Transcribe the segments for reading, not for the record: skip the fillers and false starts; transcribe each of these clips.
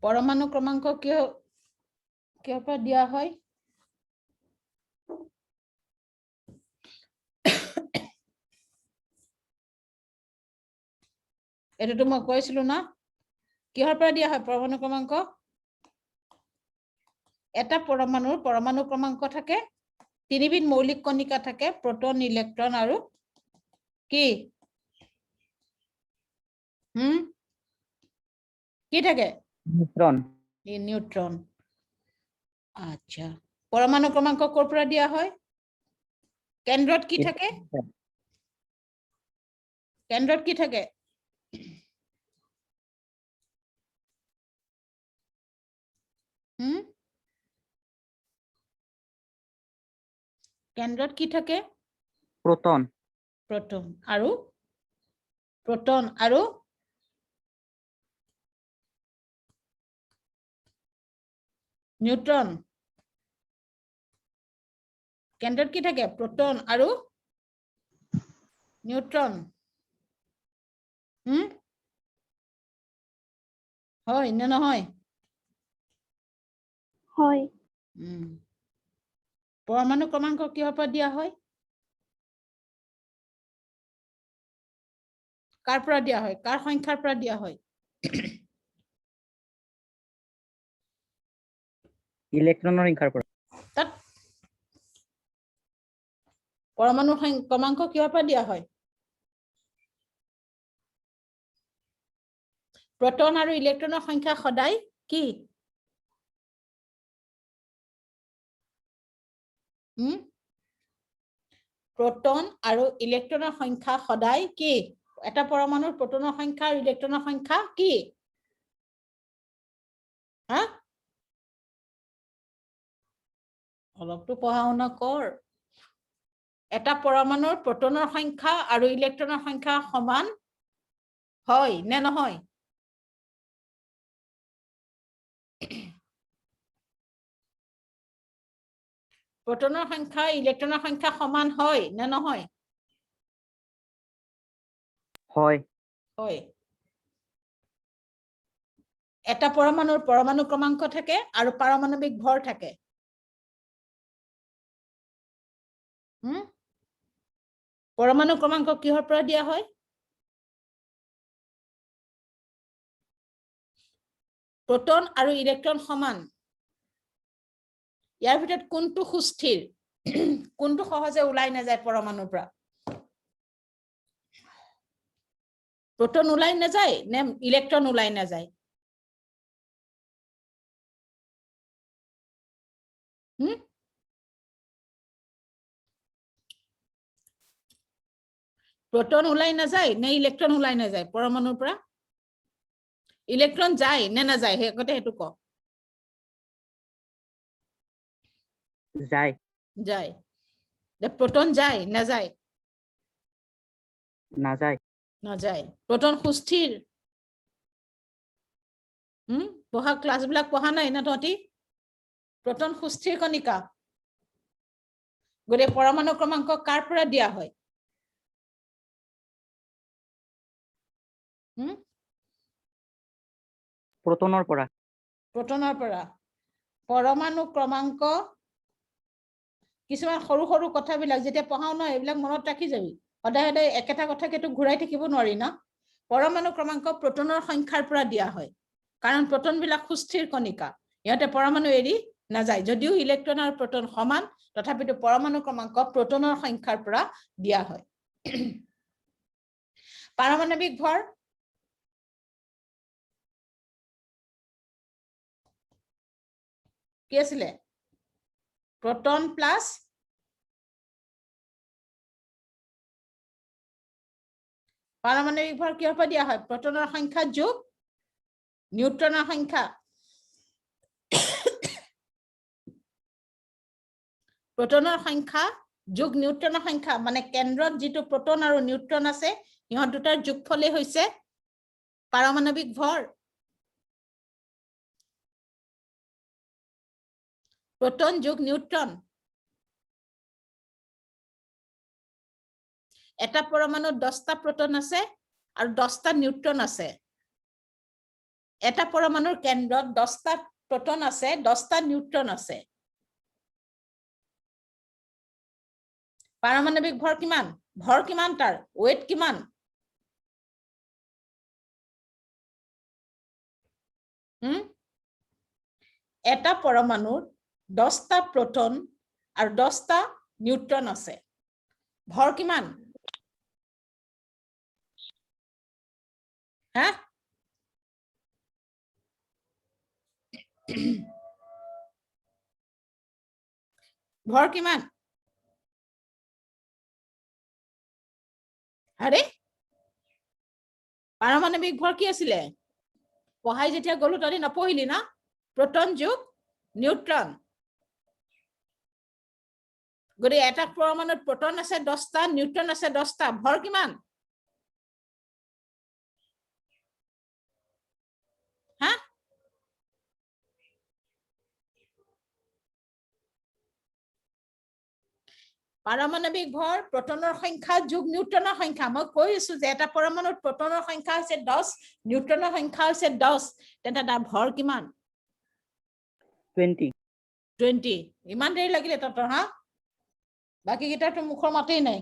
परमाणु क्रमांक किहर পৰা দিয়া হয় এটাতো মই কৈছিলো না কিহৰ পৰা দিয়া হয় परमाणु क्रमांक এটা परमाणु क्रमांक থাকে তিনিবিধ মৌলিক কণিকা থাকে প্ৰোটন ইলেক্ট্ৰন আৰু কি কি থাকে নিউট্ৰন আচ্ছা परमाणु क्रमांक কৰ পৰা দিয়া হয় কেন্দ্ৰত কি থাকে কেন্দ্ৰত কি থাকে কেন্দ্ৰত কি থাকে प्रोटॉन प्रोटॉन আৰু নিউট্ৰন কেন্দ্ৰত কি থাকে প্ৰোটন আৰু নিউট্ৰন হয় না নহয় হয় परमाणु क्रमांक কিহৰ পৰা দিয়া হয় কাৰ পৰা দিয়া হয় কাৰ সংখ্যাৰ পৰা দিয়া হয় ইলেক্ট্ৰনৰ সংখ্যাৰ পৰা তাত परमाणु क्रमांक কিহৰ পৰা দিয়া হয় प्रोटन আৰু ইলেক্ট্ৰনৰ সংখ্যা সদায় কি प्रोटन আৰু ইলেক্ট্ৰনৰ সংখ্যা সদায় কি এটা পৰমাণুৰ প্ৰোটনৰ সংখ্যা আৰু ইলেক্ট্ৰনৰ সংখ্যা কি অলপটো পঢ়া-শুনা কৰ এটা পৰমাণুৰ প্ৰোটনৰ সংখ্যা আৰু ইলেক্ট্ৰনৰ সংখ্যা সমান হয় নে নহয় प्रोटনৰ সংখ্যা ইলেক্ট্ৰনৰ সংখ্যা সমান হয় নে নহয় হয় হয় এটা পৰমাণুৰ परमाणु क्रमांक থাকে আৰু পাৰমাণবিক ভৰ থাকে परमाणु क्रमांक কিহৰ পৰা দিয়া হয় प्रोटन আৰু ইলেক্ট্ৰন সমান ইয়াৰ ভিতৰত কোনটো সুস্থিৰ কোনটো সহজে ওলাই না যায় परमाणुৰ পৰা प्रोटन ওলাই না যায় নে ইলেক্ট্ৰন ওলাই না যায় प्रोटन ওলাই না যায় নে ইলেক্ট্ৰন ওলাই না যায় परमाणुৰ পৰা ইলেক্ট্ৰন যায় নে না যায় হেকতে হেতু ক যায় যায় যে प्रोटन যায় না যায় না যায় না যায় प्रोटन সুস্থিৰ পঢ়া ক্লাস বিলাক পঢ়া নাই না তহঁতি प्रोटन সুস্থিৰ কণিকা গৰে परमाणु क्रमांक কাৰ পৰা দিয়া হয় प्रोटনৰ পৰা परमाणु क्रमांक কিছুমান সৰু সৰু কথাবিলাক যেতিয়া পঢ়াও না এইবিলাক মনত ৰাখি যাবি সদায় সদায় একেটা কথাকেটো ঘূৰাই থাকিব নোৱাৰি না परमाणु क्रमांक প্ৰোটনৰ সংখ্যাৰ পৰা দিয়া হয় কাৰণ প্ৰোটন বিলাক সুস্থিৰ কণিকা ইয়াতে परमाणु এৰি না যায় যদিও ইলেক্ট্ৰন আৰু প্ৰোটন সমান তথাপিতো परमाणु क्रमांक প্ৰোটনৰ সংখ্যাৰ পৰা দিয়া হয় পাৰমাণবিক ভৰ কি আছিল प्रोटन प्लस পাৰমাণবিক ভৰ কিহৰ পৰা দিয়া হয় প্ৰোটনৰ সংখ্যা যোগ নিউট্ৰনৰ সংখ্যা प्रोटনৰ সংখ্যা যোগ নিউট্ৰনৰ সংখ্যা মানে কেন্দ্ৰত যেটো প্ৰোটন আৰু নিউট্ৰন আছে ইহত দুটাৰ যোগফলে হৈছে পাৰমাণবিক ভৰ प्रोटन যোগ নিউট্ৰন এটা পৰমাণুত 10টা প্ৰোটন আছে আৰু 10টা নিউট্ৰন আছে এটা পৰমাণুৰ কেন্দ্ৰত 10টা প্ৰোটন আছে 10টা নিউট্ৰন আছে পাৰমাণবিক ভৰ কিমান তাৰ ওয়েট কিমান এটা পৰমাণুৰ 10টা প্ৰোটন আৰু 10টা নিউট্ৰন আছে ভৰ কিমান হা ভৰ কিমান আৰে পাৰমাণবিক ভৰ কি আছিলে পঢ়াই যেতিয়া গলো তই নপঢ়িলি না প্ৰোটন যোগ নিউট্ৰন গৰি এটা পৰমাণুত প্ৰোটন আছে 10টা নিউট্ৰন আছে 10টা ভৰ কিমান হা পাৰমাণবিক ভৰ প্ৰোটনৰ সংখ্যা যোগ নিউট্ৰনৰ সংখ্যা মই কৈ আছো যে এটা পৰমাণুত প্ৰোটনৰ সংখ্যা আছে 10 নিউট্ৰনৰ সংখ্যা আছে 10 তেন্তে তাৰ ভৰ কিমান 20 ইমান দেৰি লাগিলে ততৰ হা বাকি কিটাটো মুখৰ মাতেই নাই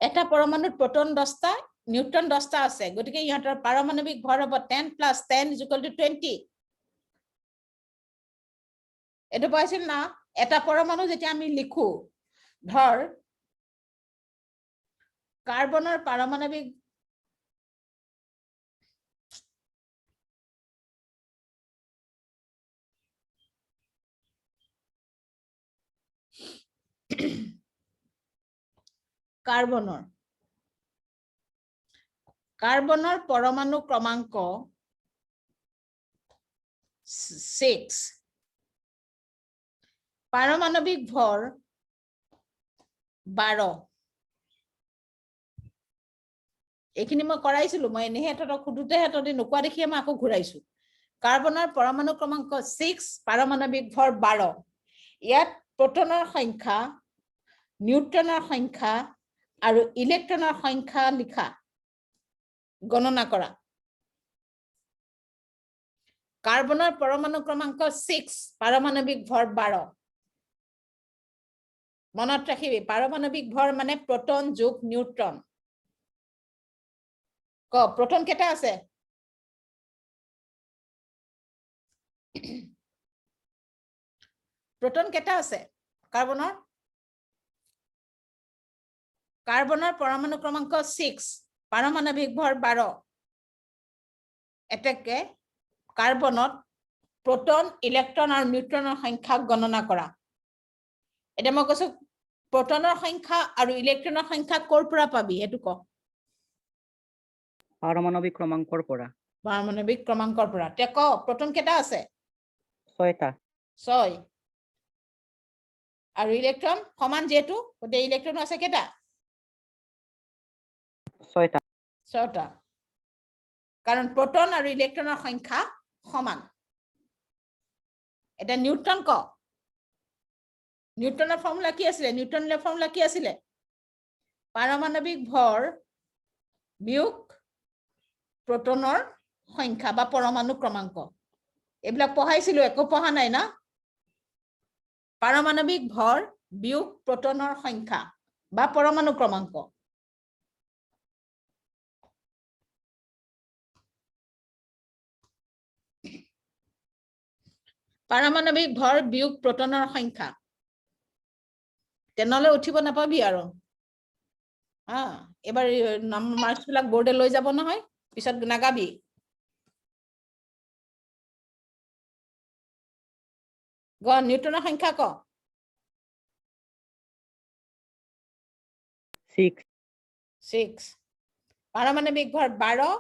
এটা পৰমাণুত প্ৰোটন 10টা নিউট্ৰন 10টা আছে গতিকে ইহঁতৰ পাৰমাণবিক ভৰ হ'ব 10 + 10 = 20 এটো পাইছিল না এটা পৰমাণু যেতিয়া আমি লিখো ধৰ কাৰ্বনৰ পাৰমাণবিক কাৰ্বনৰ পৰমাণু ক্ৰমাংক 6 পাৰমাণবিক ভৰ 12 এইখিনি মই কৰাইছিলো মই এনেহে ততক খুদুতে হেতদি নকোৱা দেখিয়ে মই আকৌ ঘূৰাইছো কাৰ্বনৰ পৰমাণু ক্ৰমাংক 6 পাৰমাণবিক ভৰ 12 ইয়াত প্ৰোটনৰ সংখ্যা নিউট্ৰনৰ সংখ্যা আৰু ইলেক্ট্ৰনৰ সংখ্যা লিখা গণনা কৰা কাৰ্বনৰ পৰমাণু ক্ৰমাংক 6 পাৰমাণবিক ভৰ 12 মনত ৰাখিবি পাৰমাণবিক ভৰ মানে প্ৰোটন যোগ নিউট্ৰন ক প্ৰোটন কেটা আছে প্ৰোটন কেটা আছে কাৰ্বনৰ পৰমাণু ক্ৰমাংক 6 পাৰমাণবিক ভৰ 12 এতেকে কাৰ্বনত প্ৰোটন ইলেক্ট্ৰন আৰু নিউট্ৰনৰ সংখ্যা গণনা কৰা এটা মই কৈছো প্ৰোটনৰ সংখ্যা আৰু ইলেক্ট্ৰনৰ সংখ্যা কৰ পৰা পাবি এটো ক পাৰমাণবিক ক্ৰমাংকৰ পৰা তে ক প্ৰোটন কেটা আছে 6টা 6 আৰু ইলেক্ট্ৰন সমান যেটো ওতে ইলেক্ট্ৰন আছে কেটা 6টা কাৰণ প্ৰোটন আৰু ইলেক্ট্ৰনৰ সংখ্যা সমান এটা নিউট্ৰন ক নিউট্ৰনৰ ফৰ্মুলা কি আছিলে পাৰমাণবিক ভৰ বিয়োগ প্ৰোটনৰ সংখ্যা বা পৰমাণু ক্ৰমাংক এইবিলাক পঢ়াইছিলো একো পঢ়া নাই না পাৰমাণবিক ভৰ বিয়োগ প্ৰোটনৰ সংখ্যা বা পৰমাণু ক্ৰমাংক পাৰমাণবিক ভৰ বিয়োগ প্ৰোটনৰ সংখ্যা তেনেলে উঠিব নাপাবি আৰু এবাৰ মাৰ্কস বিলাক বোৰ্ডে লৈ যাব নহয় পিছত নাগাবি গ নিউট্ৰনৰ সংখ্যা ক 6 পাৰমাণবিক ভৰ 12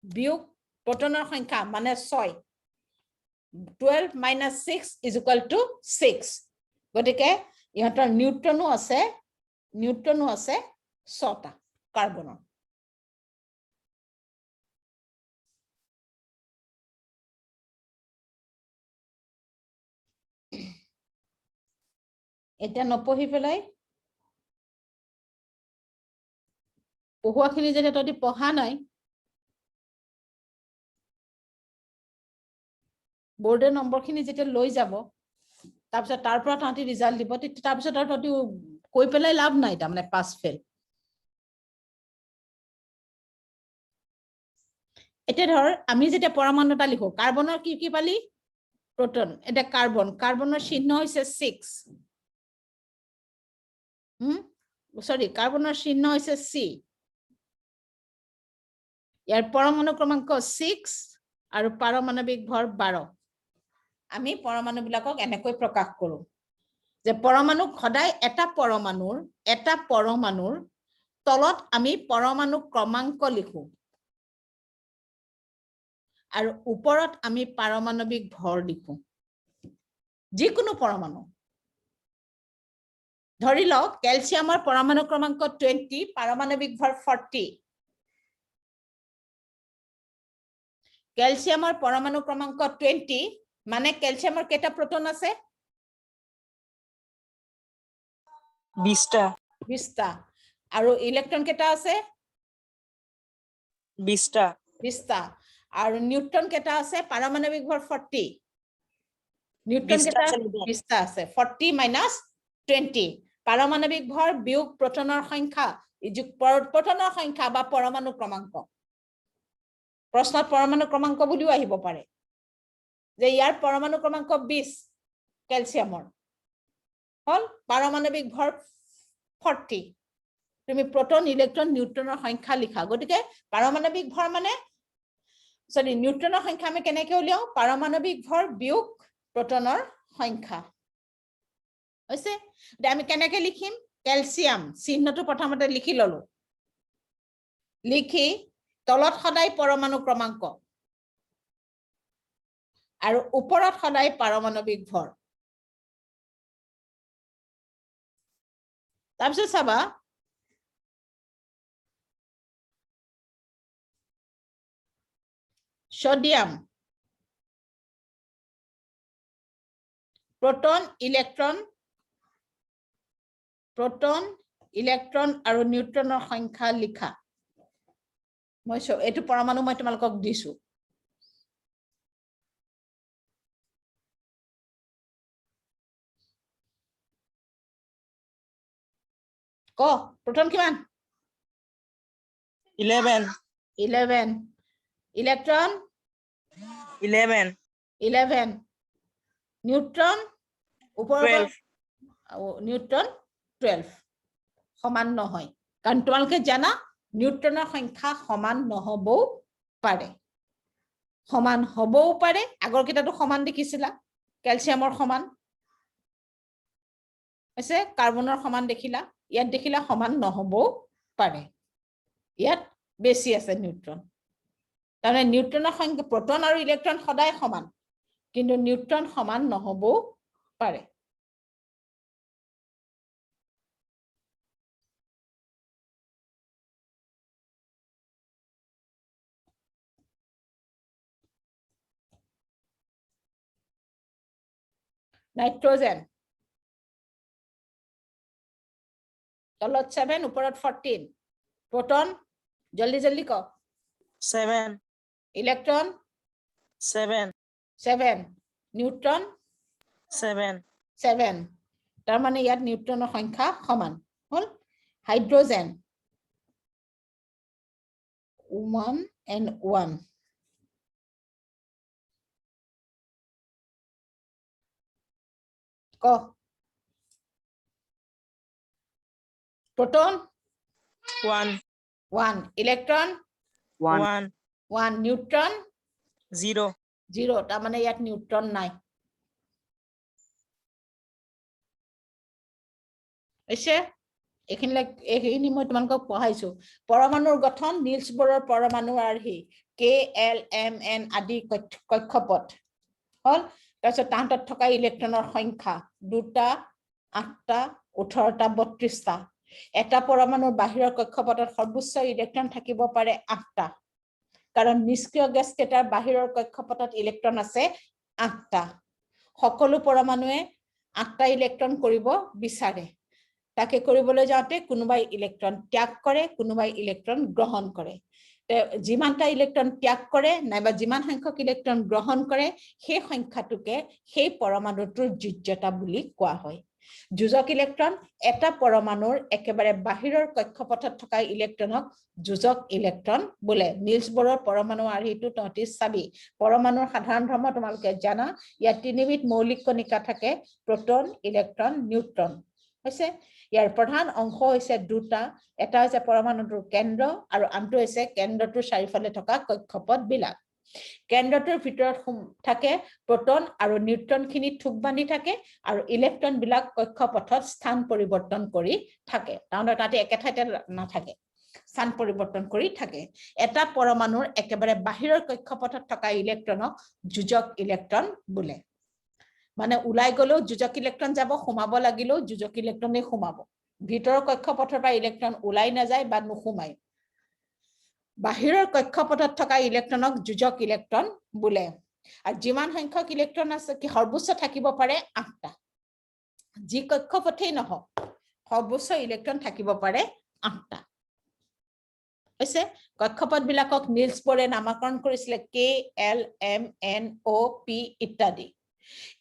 বিয়োগ প্ৰোটনৰ সংখ্যা মানে 6 12 - 6 = 6 গতিকে ইহঁতৰ নিউট্ৰনো আছে 6টা কাৰ্বনৰ এটা নপঢ়ি পেলাই পঢ়ুৱাখিনি যদি তই পঢ়া নাই বোৰ্ডে নম্বৰখিনি যেতিয়া লৈ যাব তাৰপিছত তাৰ পৰা তাহাঁতি ৰিজাল্ট দিব তাৰপিছত আৰু তাহাঁতি কৈ পেলাই লাভ নাই তাৰমানে পাছ ফেল এতিয়া ধৰ আমি যেতিয়া পৰমাণু এটা লিখো কাৰ্বনৰ কি কি পালি প্ৰোটন এটা কাৰ্বনৰ চিহ্ন হৈছে 6 সৰি কাৰ্বনৰ চিহ্ন হৈছে C ইয়াৰ পৰমাণু ক্ৰমাংক 6 আৰু পাৰমাণবিক ভৰ 12 আমি পৰমাণু বিলাকক এনেকৈ প্ৰকাশ কৰো যে পৰমাণু সদায় এটা পৰমাণুৰ তলত আমি পৰমাণু ক্ৰমাংক লিখো আৰু ওপৰত আমি পাৰমাণবিক ভৰ লিখো যিকোনো পৰমাণু ধৰি লওক ক্যালসিয়ামৰ পৰমাণু ক্ৰমাংক 20 পাৰমাণবিক ভৰ 40 ক্যালসিয়ামৰ পৰমাণু ক্ৰমাংক 20 মানে ক্যালসিয়ামৰ কেইটা প্ৰোটন আছে 20টা 20টা আৰু ইলেক্ট্ৰন কেইটা আছে 20টা আৰু নিউট্ৰন কেইটা আছে পাৰমাণবিক ভৰ 40 নিউট্ৰন কেইটা 20টা আছে 40 মাইনাস 20 পাৰমাণবিক ভৰ বিয়োগ প্ৰোটনৰ সংখ্যা প্ৰোটনৰ সংখ্যা বা পৰমাণু ক্ৰমাংক প্ৰশ্নত পৰমাণু ক্ৰমাংক বুলিও আহিব পাৰে যে ইয়াৰ পৰমাণু ক্ৰমাংক 20 ক্যালসিয়ামৰ হল পাৰমাণবিক ভৰ 40 তুমি প্ৰোটন ইলেক্ট্ৰন নিউট্ৰনৰ সংখ্যা লিখা গতিকে পাৰমাণবিক ভৰ মানে সৰি নিউট্ৰনৰ সংখ্যা আমি কেনেকৈ উলিয়াও পাৰমাণবিক ভৰ বিয়োগ প্ৰোটনৰ সংখ্যা হৈছে আমি কেনেকৈ লিখিম ক্যালসিয়াম চিহ্নটো প্ৰথমতে লিখি ললো লিখি তলত সদায় পৰমাণু ক্ৰমাংক আৰু ওপৰত সদায় পাৰমাণবিক ভৰ তাৰপিছত চাবা সোডিয়াম প্ৰোটন ইলেক্ট্ৰন আৰু নিউট্ৰনৰ সংখ্যা লিখা মই এইটো পৰমাণু মই তোমালোকক দিছো ক প্ৰোটন কিমান 11 ইলেক্ট্ৰন 11 নিউট্ৰন ওপৰৰ নিউট্ৰন 12 সমান নহয় কাৰণ তোমালোকে জানা নিউট্ৰনৰ সংখ্যা সমান নহবও পাৰে সমান হবও পাৰে আগৰ কিটাটো সমান দেখিছিলা ক্যালসিয়ামৰ সমান আছে কাৰ্বনৰ সমান দেখিলা ইয়াত দেখিলা সমান নহবও পাৰে ইয়াত বেছি আছে নিউট্ৰন তাৰমানে নিউট্ৰনৰ সংখ্যা প্ৰোটন আৰু ইলেক্ট্ৰন সদায় সমান কিন্তু নিউট্ৰন সমান নহবও পাৰে নাইট্ৰজেন তলত 7 ওপৰত 14 প্ৰোটন জলদি ক 7 ইলেক্ট্ৰন 7 নিউট্ৰন 7 তাৰ মানে ইয়াত নিউট্ৰনৰ সংখ্যা সমান হল হাইড্ৰোজেন 1 and 1 ক প্ৰোটন 1 ইলেক্ট্ৰন 1 নিউট্ৰন 0 তাৰ মানে ইয়াত নিউট্ৰন নাই এইখিনি মই তোমালোকক পঢ়াইছো পৰমাণুৰ গঠন নিলছ বৰৰ পৰমাণু আৰ্হি KLMN আদি কক্ষপথ হল তাৰপিছত তাহাঁতত থকা ইলেক্ট্ৰনৰ সংখ্যা 2টা 8টা 18টা 32টা এটা পৰমাণুৰ বাহিৰৰ কক্ষপথত সৰ্বোচ্চ ইলেক্ট্ৰন থাকিব পাৰে 8টা কাৰণ নিষ্ক্ৰিয় গেছ কেইটাৰ বাহিৰৰ কক্ষপথত ইলেক্ট্ৰন আছে 8টা সকলো পৰমাণুৱে 8টা ইলেক্ট্ৰন কৰিব বিচাৰে তাকে কৰিবলৈ যাওঁতে কোনোবাই ইলেক্ট্ৰন ত্যাগ কৰে কোনোবাই ইলেক্ট্ৰন গ্ৰহণ কৰে যিমানটা ইলেক্ট্ৰন ত্যাগ কৰে নাইবা যিমান সংখ্যক ইলেক্ট্ৰন গ্ৰহণ কৰে সেই সংখ্যাটোকে সেই পৰমাণুটোৰ যোজ্যতা বুলি কোৱা হয় যোজক ইলেক্ট্ৰন এটা পৰমাণুৰ একেবাৰে বাহিৰৰ কক্ষপথত থকা ইলেক্ট্ৰনক যোজক ইলেক্ট্ৰন বোলে নিলছ বৰৰ পৰমাণু আৰ্হিটো তহঁতি চাবি পৰমাণুৰ সাধাৰণ ধৰ্ম তোমালোকে জানা ইয়াত তিনিবিধ মৌলিক কণিকা থাকে প্ৰটন ইলেক্ট্ৰন নিউট্ৰন হৈছে ইয়াৰ প্ৰধান অংশ হৈছে দুটা এটা হৈছে পৰমাণুটোৰ কেন্দ্ৰ আৰু আনটো হৈছে কেন্দ্ৰটোৰ চাৰিওফালে থকা কক্ষপথ বিলাক কেন্দ্ৰটোৰ ভিতৰত থাকে প্ৰটন আৰু নিউট্ৰন খিনি থুক বান্ধি থাকে আৰু ইলেক্ট্ৰন বিলাক কক্ষপথত স্থান পৰিৱৰ্তন কৰি থাকে তাৰমানে তাতে একে ঠাইতে নাথাকে স্থান পৰিৱৰ্তন কৰি থাকে এটা পৰমাণুৰ একেবাৰে বাহিৰৰ কক্ষপথত থকা ইলেক্ট্ৰনক যোজক ইলেক্ট্ৰন বোলে মানে উলাই গলেও যোজক ইলেক্ট্ৰন যাব সোমাব লাগিলেও যোজক ইলেক্ট্ৰনে সোমাব ভিতৰৰ কক্ষপথৰ পৰা ইলেক্ট্ৰন উলাই নাযায় বা নুসুমায় বাহিৰৰ কক্ষপথত থকা ইলেক্ট্ৰনক যোজক ইলেক্ট্ৰন বোলে আৰু যিমান সংখ্যক ইলেক্ট্ৰন আছে কি সৰ্বোচ্চ থাকিব পাৰে 8টা যি কক্ষপথেই নহওক সৰ্বোচ্চ ইলেক্ট্ৰন থাকিব পাৰে 8টা হৈছে কক্ষপথ বিলাকক নিলছ বৰে নামকৰণ কৰিছিলে K L M N O P ইত্যাদি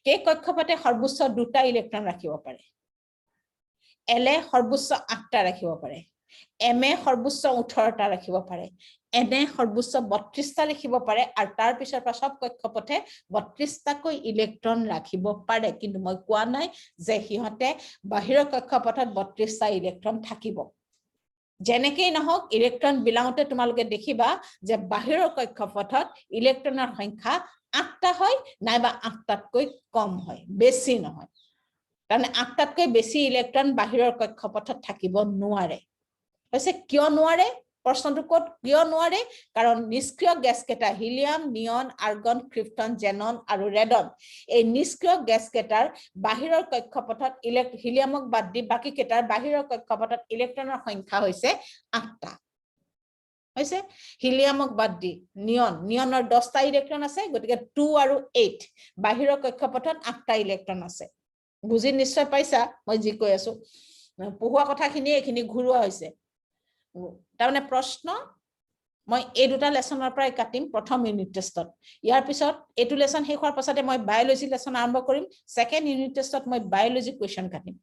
কে কক্ষপথে সৰ্বোচ্চ 2টা ইলেক্ট্ৰন ৰাখিব পাৰে এল এ সৰ্বোচ্চ 8টা ৰাখিব পাৰে এম এ সৰ্বোচ্চ 18টা ৰাখিব পাৰে এন এ সৰ্বোচ্চ 32টা ৰাখিব পাৰে আৰু তাৰ পিছৰ পৰা সব কক্ষপথে 32টাকৈ ইলেক্ট্ৰন ৰাখিব পাৰে কিন্তু মই কোৱা নাই যে সিহঁতে বাহিৰৰ কক্ষপথত 32টা ইলেক্ট্ৰন থাকিব যেনেকৈ নহওক ইলেক্ট্ৰন বিলাওতে তোমালোকে দেখিবা যে বাহিৰৰ কক্ষপথত ইলেক্ট্ৰনৰ সংখ্যা 8টা হয় নাইবা 8টাতকৈ কম হয় বেছি নহয় তাৰমানে 8টাতকৈ বেছি ইলেক্ট্ৰন বাহিৰৰ কক্ষপথত থাকিব নোৱাৰে হৈছে কিয় নোৱাৰে প্ৰশ্নটো ক'ত কিয় নোৱাৰে কাৰণ নিষ্ক্ৰিয় গেছ কেইটা হিলিয়াম নিয়ন আৰ্গন ক্ৰিপ্টন জেনন আৰু ৰেডন এই নিষ্ক্ৰিয় গেছ কেইটাৰ বাহিৰৰ কক্ষপথত হিলিয়ামক বাদ দি বাকি কেইটাৰ বাহিৰৰ কক্ষপথত ইলেক্ট্ৰনৰ সংখ্যা হৈছে 8টা হৈছে হিলিয়ামক বাদ দি নিয়নৰ 10টা ইলেক্ট্ৰন আছে গতিকে 2 আৰু 8 বাহিৰৰ কক্ষপথত 8টা ইলেক্ট্ৰন আছে বুজি নিশ্চয় পাইছা মই যি কৈ আছো পঢ়ুৱা কথাখিনি এখিনি ঘুৰুৱা হৈছে তাৰমানে প্ৰশ্ন মই এই দুটা লেসনৰ পৰাই কাটিম প্ৰথম ইউনিট টেষ্টত ইয়াৰ পিছত এটো লেসন শেষ হোৱাৰ পাছতে মই বায়োলজি লেসন আৰম্ভ কৰিম সেকেন্ড ইউনিট টেষ্টত মই বায়োলজি কোৱেশ্চন কাটিম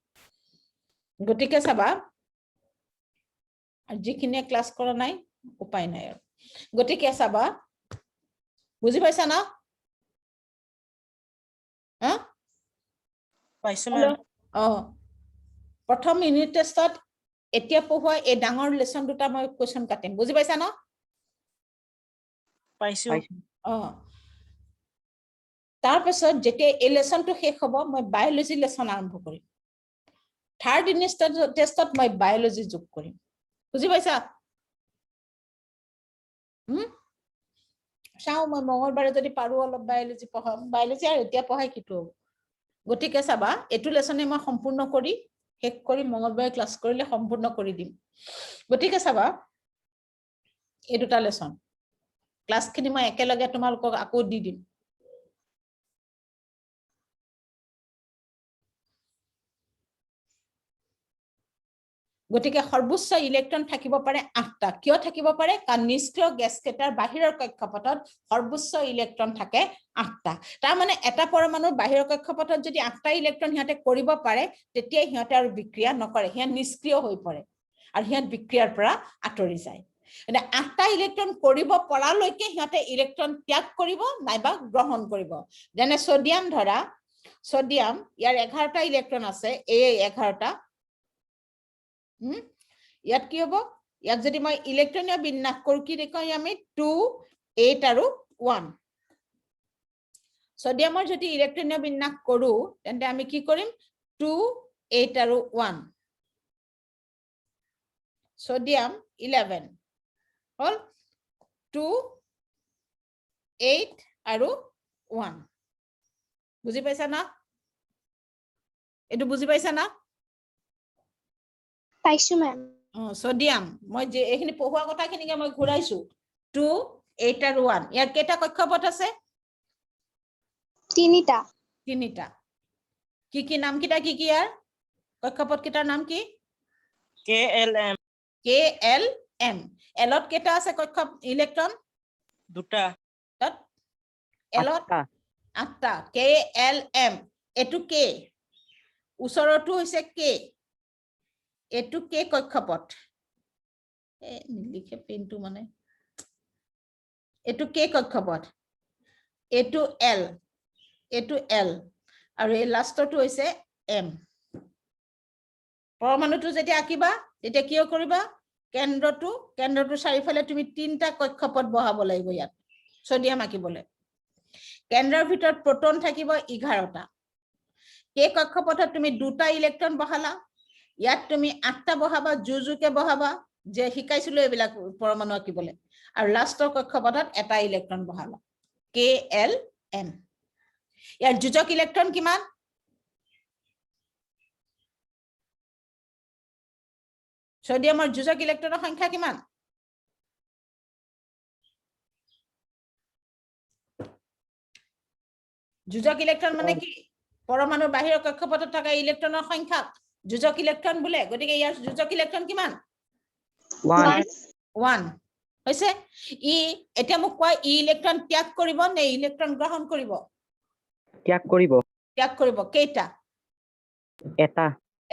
গতিকে চাবা যিখিনি ক্লাস কৰা নাই উপায় নাই আৰু গতিকে চাবা বুজি পাইছা না হা পাইছো মেম প্ৰথম ইউনিট টেষ্টত এতিয়া পঢ়ুৱা এই ডাঙৰ লেসন দুটা মই কোৱেশ্চন কাটিম বুজি পাইছা না পাইছো তাৰ পাছত যেতিয়া এই লেসনটো শেষ হ'ব মই বায়োলজি লেসন আৰম্ভ কৰিম থাৰ্ড ইউনিট টেষ্টত মই বায়োলজি যোগ কৰিম বুজি পাইছা চাও মই মঙ্গলবাৰে যদি পাৰো অলপ বায়োলজি পঢ়াম বায়োলজি আৰু এতিয়া পঢ়াই কিটো গতিকে চাবা এটো লেসনে মই সম্পূৰ্ণ কৰি শেষ কৰি মঙ্গলবাৰে ক্লাস কৰিলে সম্পূৰ্ণ কৰি দিম গতিকে চাবা এই দুটা লেসন ক্লাসখিনি মই একেলগে তোমালোকক আকৌ দি দিম গতিকে সৰ্বোচ্চ ইলেক্ট্ৰন থাকিব পাৰে 8টা কিয় থাকিব পাৰে কাৰণ নিষ্ক্ৰিয় গেছ কেইটাৰ বাহিৰৰ কক্ষপথত সৰ্বোচ্চ ইলেক্ট্ৰন থাকে 8টা তাৰ মানে এটা পৰমাণুৰ বাহিৰৰ কক্ষপথত যদি 8টা ইলেক্ট্ৰন হিয়াতে কৰিব পাৰে তেতিয়া হিয়াতে আৰু বিক্ৰিয়া নকৰে হিয়া নিষ্ক্ৰিয় হৈ পৰে আৰু হিয়াত বিক্ৰিয়াৰ পৰা আঁতৰি যায় এনে 8টা ইলেক্ট্ৰন কৰিব পৰালৈকে হিয়াতে ইলেক্ট্ৰন ত্যাগ কৰিব নাইবা গ্ৰহণ কৰিব যেনে সোডিয়াম ধৰা সোডিয়াম ইয়াৰ 11টা ইলেক্ট্ৰন আছে এই 11টা ইয়াত কি হ'ব ইয়াক যদি মই ইলেক্ট্ৰনীয় বিন্যাস কৰো কি দেখাই আমি 2 8 আৰু 1 সোডিয়ামৰ যদি ইলেক্ট্ৰনীয় বিন্যাস কৰো তেন্তে আমি কি কৰিম 2 8 আৰু 1 সোডিয়াম 11 হল 2 8 আৰু 1 বুজি পাইছা না এটো বুজি পাইছা না পাইছো ম্যাম সোডিয়াম মই যে এখিনি পঢ়ুৱা কথাখিনিকে মই ঘূৰাইছো 2 8 আৰু 1 ইয়াৰ কেইটা কক্ষপথ আছে তিনিটা কি নাম কিটা কি ইয়াৰ কক্ষপথ কিটাৰ নাম কি KLM M Lত কেইটা আছে কক্ষ ইলেক্ট্ৰন দুটা তাত Lত 8টা KLM এটো K ওচৰটো হৈছে K এটো K কক্ষপথ এ লিখে পেনটো মানে এটো K কক্ষপথ এটো L এটো L আৰু এই লাষ্টটো হৈছে M পৰমাণুটো যেতিয়া আঁকিবা তেতিয়া কি কৰিবা কেন্দ্ৰটো চাৰিফালে তুমি তিনটা কক্ষপথ বহাব লাগিব ইয়াত সোডিয়াম আঁকিবলৈ কেন্দ্ৰৰ ভিতৰত প্ৰটন থাকিব 11টা কে কক্ষপথত তুমি দুটা ইলেক্ট্ৰন বহালা ইয়াত তুমি 8টা বহাবা জুজুকে বহাবা যে শিকাইছিলো এইবিলাক পৰমাণু আঁকিবলৈ আৰু লাষ্টৰ কক্ষপথত এটা ইলেক্ট্ৰন বহালা KLM ইয়াৰ যোজক ইলেক্ট্ৰন কিমান সোডিয়ামৰ যোজক ইলেক্ট্ৰনৰ সংখ্যা কিমান যোজক ইলেক্ট্ৰন মানে কি পৰমাণুৰ বাহিৰৰ কক্ষপথত থকা ইলেক্ট্ৰনৰ সংখ্যা যোজক ইলেক্ট্ৰন বোলে গতিকে ইয়াৰ যোজক ইলেক্ট্ৰন কিমান 1 হৈছে ই এতিয়া মোক কোৱা ই ইলেক্ট্ৰন ত্যাগ কৰিব নে ইলেক্ট্ৰন গ্ৰহণ কৰিব ত্যাগ কৰিব কেইটা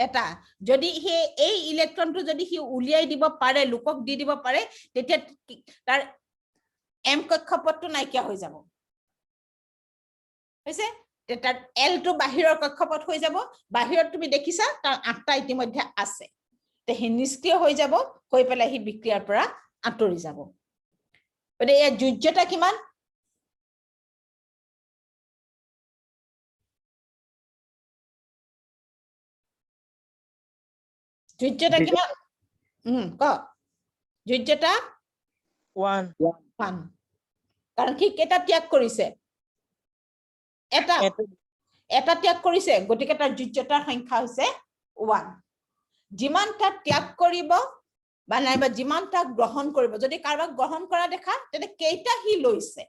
এটা যদি এই ইলেক্ট্ৰনটো যদি হি উলিয়াই দিব পাৰে লোকক দি দিব পাৰে তেতিয়া তাৰ M কক্ষপথটো নাইকিয়া হৈ যাব হৈছে তাৰ L টো বাহিৰৰ কক্ষপথ হৈ যাব বাহিৰত তুমি দেখিছা তাৰ 8টা ইতিমধ্যে আছে তে হি নিষ্ক্ৰিয় হৈ যাব হৈ পেলাই হি বিক্ৰিয়াৰ পৰা আঁতৰি যাব গতিকে এই যোজ্যতা কিমান যোজ্যতা কিমান ক যোজ্যতা 1 কাৰণ কি কেটা ত্যাগ কৰিছে এটা ত্যাগ কৰিছে গতিকে তাৰ যোজ্যতাৰ সংখ্যা হৈছে 1 যিমানটা ত্যাগ কৰিব বা নাইবা যিমানটা গ্ৰহণ কৰিব যদি কাৰোবাক গ্ৰহণ কৰা দেখা তেনে কেইটা হি লৈছে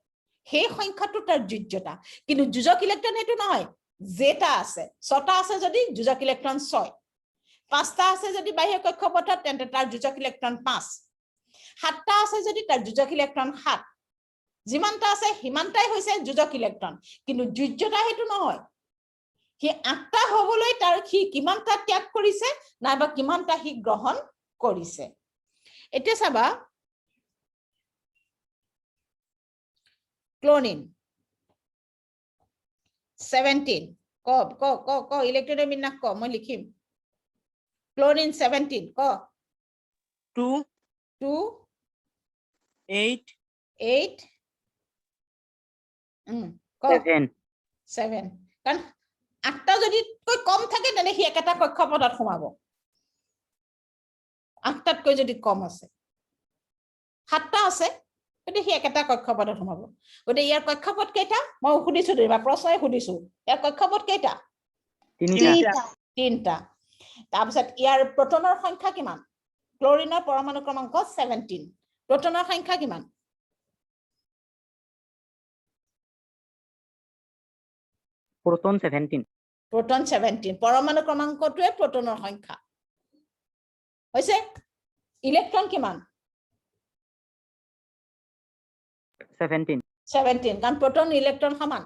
সেই সংখ্যাটো তাৰ যোজ্যতা কিন্তু যোজক ইলেক্ট্ৰন হেতু নহয় যেটা আছে 6টা আছে যদি যোজক ইলেক্ট্ৰন 6 5টা আছে যদি বাহ্য কক্ষপথত তেন্তে তাৰ যোজক ইলেক্ট্ৰন 5 7টা আছে যদি তাৰ যোজক ইলেক্ট্ৰন 7 যিমানটা আছে হিমানটাই হৈছে যোজক ইলেক্ট্ৰন কিন্তু যোজ্যতা হেতু নহয় হি 8টা হবলৈ তাৰ হি কিমানটা ত্যাগ কৰিছে নাইবা কিমানটা হি গ্ৰহণ কৰিছে এতিয়া চাবা ক্লোৰিন 17 ক ইলেক্ট্ৰনৰ বিন্যাস ক মই লিখিম ক্লোৰিন 17 ক 2 2 8 8 ক 7 কাৰণ 8টা যদি কম থাকে তেনে হি একটা কক্ষপথত সোমাব 8টাতকৈ যদি কম আছে 7টা আছে গতিকে হি একটা কক্ষপথত সোমাব গতিকে ইয়াৰ কক্ষপথ কেইটা মই সুধিছো দিবা প্ৰশ্নই সুধিছো ইয়াৰ কক্ষপথ কেইটা 3টা তাৰপিছত ইয়াৰ প্ৰটনৰ সংখ্যা কিমান ক্লোৰিনৰ পৰমাণু ক্ৰমাংক 17 প্ৰটনৰ সংখ্যা কিমান proton 17 proton 17 পৰমাণু ক্ৰমাংকটোৱে প্ৰটনৰ সংখ্যা হৈছে ইলেক্ট্ৰন কিমান 17 কাৰণ প্ৰটন ইলেক্ট্ৰন সমান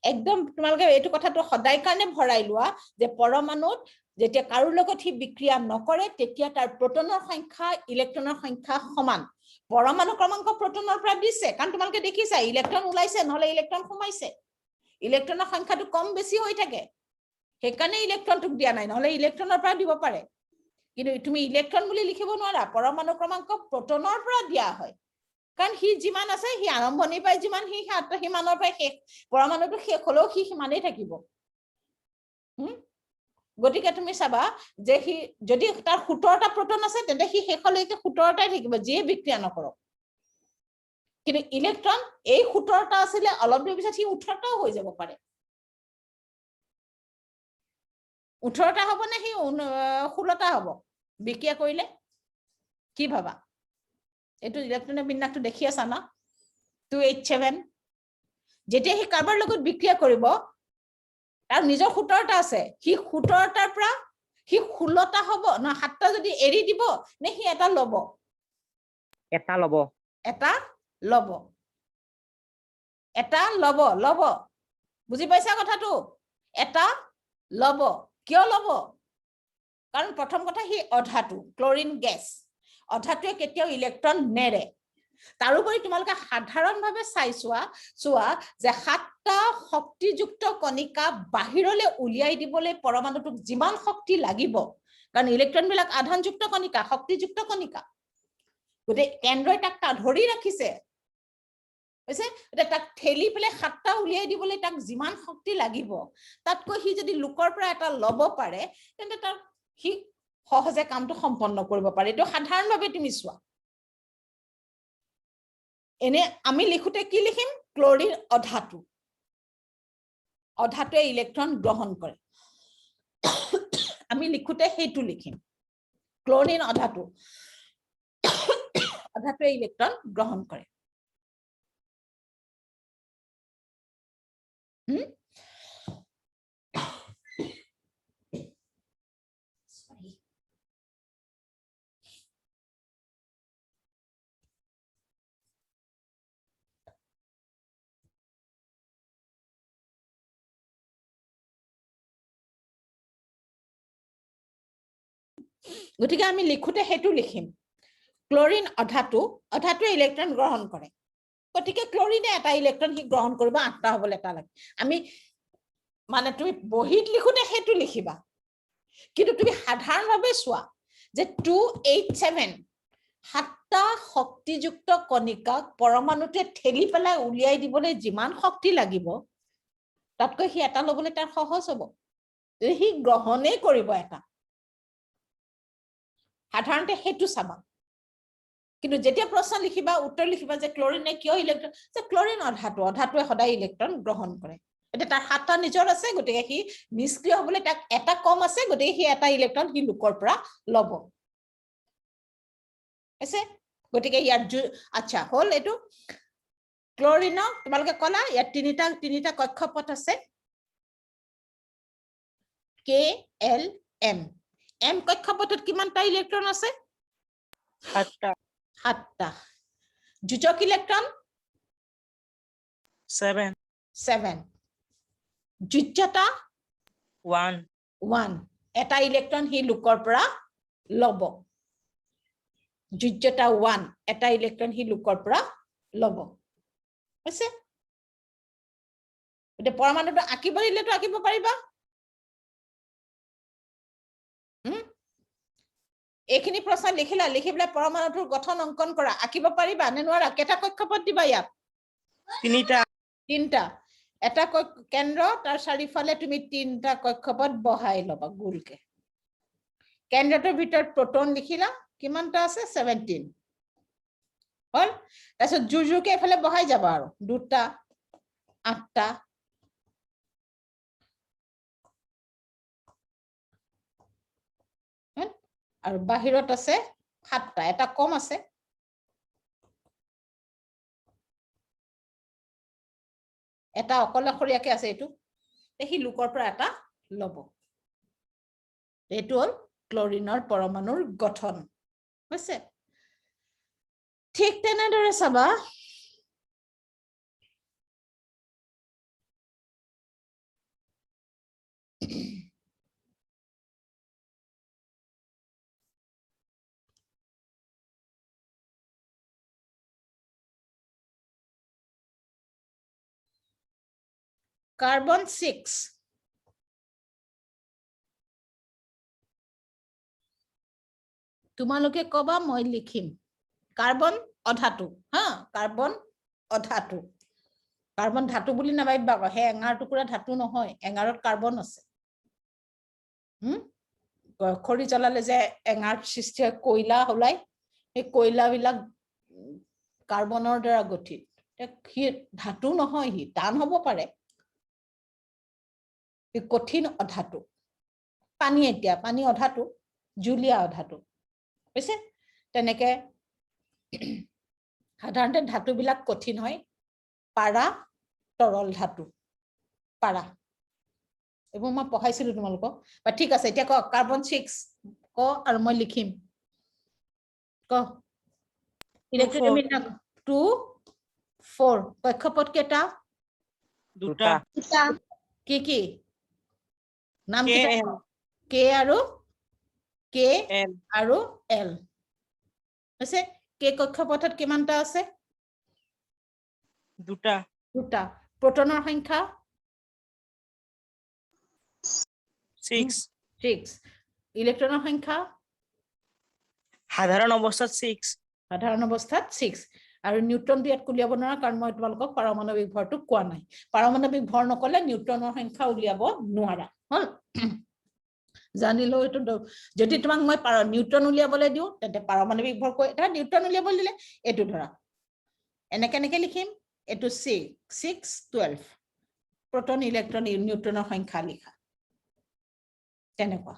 একদম তোমালোকে এইটো কথাটো সদায় কাৰণে ভৰাই লোৱা যে পৰমাণুত যেতিয়া কাৰো লগত হি বিক্ৰিয়া নকৰে তেতিয়া তাৰ প্ৰটনৰ সংখ্যা ইলেক্ট্ৰনৰ সংখ্যা সমান পৰমাণু ক্ৰমাংক প্ৰটনৰ পৰা দিছে কাৰণ তোমালোকে দেখিছা ইলেক্ট্ৰন ওলাইছে নহলে ইলেক্ট্ৰন সোমাইছে ইলেক্ট্ৰনৰ সংখ্যাটো কম বেছি হৈ থাকে সেইকাৰণে ইলেক্ট্ৰনটোক দিয়া নাই নহলে ইলেক্ট্ৰনৰ পৰা দিব পাৰে কিন্তু তুমি ইলেক্ট্ৰন বুলি লিখিব নোৱাৰা পৰমাণু ক্ৰমাংক প্ৰটনৰ পৰা দিয়া হয় কাৰণ হি যিমান আছে হি আৰম্ভণি পাই যিমান হি সিমানৰ পৰা শেষ পৰমাণুটো শেষ হলেও হি সিমানেই থাকিব গতিকে তুমি চাবা যে হি যদি তাৰ 17টা প্ৰটন আছে তেন্তে হি শেষলৈকে 17টাই থাকিব যিয়ে বিক্ৰিয়া নকৰক কিন্তু ইলেক্ট্ৰন এই 17টা আছিল অলপ দেৰি পিছত হি 18টাও হৈ যাব পাৰে 18টা হ'ব নে হি 16টা হ'ব বিক্ৰিয়া কৰিলে কি ভাবা এটো ইলেক্ট্ৰনৰ বিন্যাসটো দেখি আছা না 287 যেতিয়া হি কাৰ্বাৰ লগত বিক্ৰিয়া কৰিব তাৰ নিজৰ 17টা আছে হি 17টাৰ পৰা সি 16টা হ'ব না 7টা যদি এৰি দিব নে সি এটা ল'ব এটা ল'ব এটা ল'ব এটা ল'ব বুজি পাইছা কথাটো এটা ল'ব কিয় ল'ব কাৰণ প্ৰথম কথা সি অধাতু ক্লোৰিন গেছ অধাতুৱে কেতিয়াও ইলেক্ট্ৰন নেৰে তাৰোপৰি তোমালোকে সাধাৰণভাৱে চোৱা যে 7টা শক্তিযুক্ত কণিকা বাহিৰলৈ উলিয়াই দিবলৈ পৰমাণুটোক যিমান শক্তি লাগিব কাৰণ ইলেক্ট্ৰন বিলাক আধানযুক্ত কণিকা শক্তিযুক্ত কণিকা গতিকে কেন্দ্ৰই তাক ধৰি ৰাখিছে হৈছে এটা তাক ঠেলি পেলাই 7টা উলিয়াই দিবলৈ তাক যিমান শক্তি লাগিব তাতকৈ সি যদি লোকৰ পৰা এটা ল'ব পাৰে তেন্তে তাৰ সি সহজে কামটো সম্পন্ন কৰিব পাৰে এটো সাধাৰণভাৱে তুমি চোৱা এনে আমি লিখোতে কি লিখিম ক্লোৰিন অধাতুৱে ইলেক্ট্ৰন গ্ৰহণ কৰে আমি লিখোতে সেইটো লিখিম ক্লোৰিন অধাতুৱে ইলেক্ট্ৰন গ্ৰহণ কৰে গতিকে আমি লিখোতে হেতু লিখিম ক্লোৰিন অধাতুৱে ইলেক্ট্ৰন গ্ৰহণ কৰে গতিকে ক্লোৰিনে এটা ইলেক্ট্ৰন হি গ্ৰহণ কৰিব 8টা হ'বলৈ এটা লাগে আমি মানে তুমি বহিত লিখোতে হেতু লিখিবা কিন্তু তুমি সাধাৰণভাৱে চোৱা যে 287 7টা শক্তিযুক্ত কণিকাক পৰমাণুতে ঠেলি পেলাই উলিয়াই দিবলৈ যিমান শক্তি লাগিব তাতকৈ হি এটা ল'বলৈ তাৰ সহজ হ'ব হি গ্ৰহণে কৰিব এটা সাধাৰণতে হেতু চাবা কিন্তু যেতিয়া প্ৰশ্ন লিখিবা উত্তৰ লিখিবা যে ক্লোৰিনে কিয় ইলেক্ট্ৰন যে ক্লোৰিন অধাতুৱে সদায় ইলেক্ট্ৰন গ্ৰহণ কৰে এটা তাৰ 7টা নিজৰ আছে গতিকে সি নিষ্ক্ৰিয় হ'বলৈ তাক এটা কম আছে গতিকে সি এটা ইলেক্ট্ৰন সি লোকৰ পৰা ল'ব আছে গতিকে ইয়াৰ আচ্ছা হল এটো ক্লোৰিনক তোমালোকে কলা ইয়াত তিনিটা কক্ষপথ আছে কে এল এম এম কক্ষপথত কিমানটা ইলেক্ট্ৰন আছে 7টা যোজক ইলেক্ট্ৰন 7 যোজ্যতা 1 এটা ইলেক্ট্ৰন হি লোকৰ পৰা ল'ব যোজ্যতা 1 এটা ইলেক্ট্ৰন হি লোকৰ পৰা ল'ব আছে এটা পৰমাণুটো আঁকিব দিলেতো আঁকিব পাৰিবা এইখিনি প্ৰশ্ন লিখিলা লিখিবলৈ পৰমাণুটোৰ গঠন অংকন কৰা আঁকিব পাৰিবা নে নোৱাৰা কেটা কক্ষপথ দিবা ইয়াত তিনিটা এটা কেন্দ্ৰ তাৰ চাৰিফালে তুমি তিনিটা কক্ষপথ বহাই ল'বা গোলকে কেন্দ্ৰটোৰ ভিতৰত প্ৰোটন লিখিলা কিমানটা আছে 17 হল তাৰপিছত জুজুকে এফালে বহাই যাবা আৰু 2টা 8টা আৰু বাহিৰত আছে 7টা এটা কম আছে এটা অকলশৰীয়াকে আছে এইটো দেখি লোকৰ পৰা এটা ল'ব এইটো হ'ল ক্লোৰিনৰ পৰমাণুৰ গঠন হৈছে ঠিক তেনেদৰে চাবা কাৰ্বন 6 তোমালোকে কবা মই লিখিম কাৰ্বন অধাতু কাৰ্বন অধাতু কাৰ্বন ধাতু বুলি নাভাবিবা হে এঙাৰ টুকুৰা ধাতু নহয় এঙাৰত কাৰ্বন আছে খৰি জ্বলালে যে এঙাৰ সৃষ্টি হয় কয়লা ওলাই এই কয়লাবিলাক কাৰ্বনৰ দ্বাৰা গঠিত সি ধাতু নহয় সি টান হ'ব পাৰে কঠিন অধাতু পানী অধাতু জুলীয়া অধাতু বুজিছে তেনেকে সাধাৰণতে ধাতুবিলাক কঠিন হয় পাৰা তৰল ধাতু পাৰা এইবোৰ মই পঢ়াইছিলো তোমালোকক বা ঠিক আছে এতিয়া ক কাৰ্বন 6 ক আৰু মই লিখিম ক ইলেক্ট্ৰন 2 4 কক্ষপথ কেইটা দুটা কি কি নাম K কেইটা L কে আৰু কে L আৰু এল আছে কে কক্ষপথত কিমানটা আছে দুটা দুটা প্ৰটনৰ সংখ্যা 6 6 ইলেক্ট্ৰনৰ সংখ্যা সাধাৰণ অৱস্থাত 6 সাধাৰণ অৱস্থাত 6 আৰু নিউট্ৰনটো ইয়াত উলিয়াব নোৱাৰা কাৰণ মই তোমালোকক পাৰমাণৱিক ভৰটো কোৱা নাই পাৰমাণৱিক ভৰ নকলে নিউট্ৰনৰ সংখ্যা উলিয়াব নোৱাৰা হল জানিলো এটো যদি তোমাক মই নিউট্ৰন উলিয়াবলৈ দিও তেন্তে পাৰমাণৱিক ভৰ কৈ এটা নিউট্ৰন উলিয়াবলৈ দিলে এটো ধৰা এনেকে লিখিম এটো 6 12 প্ৰটন ইলেক্ট্ৰন নিউট্ৰনৰ সংখ্যা লিখা তেনেকুৱা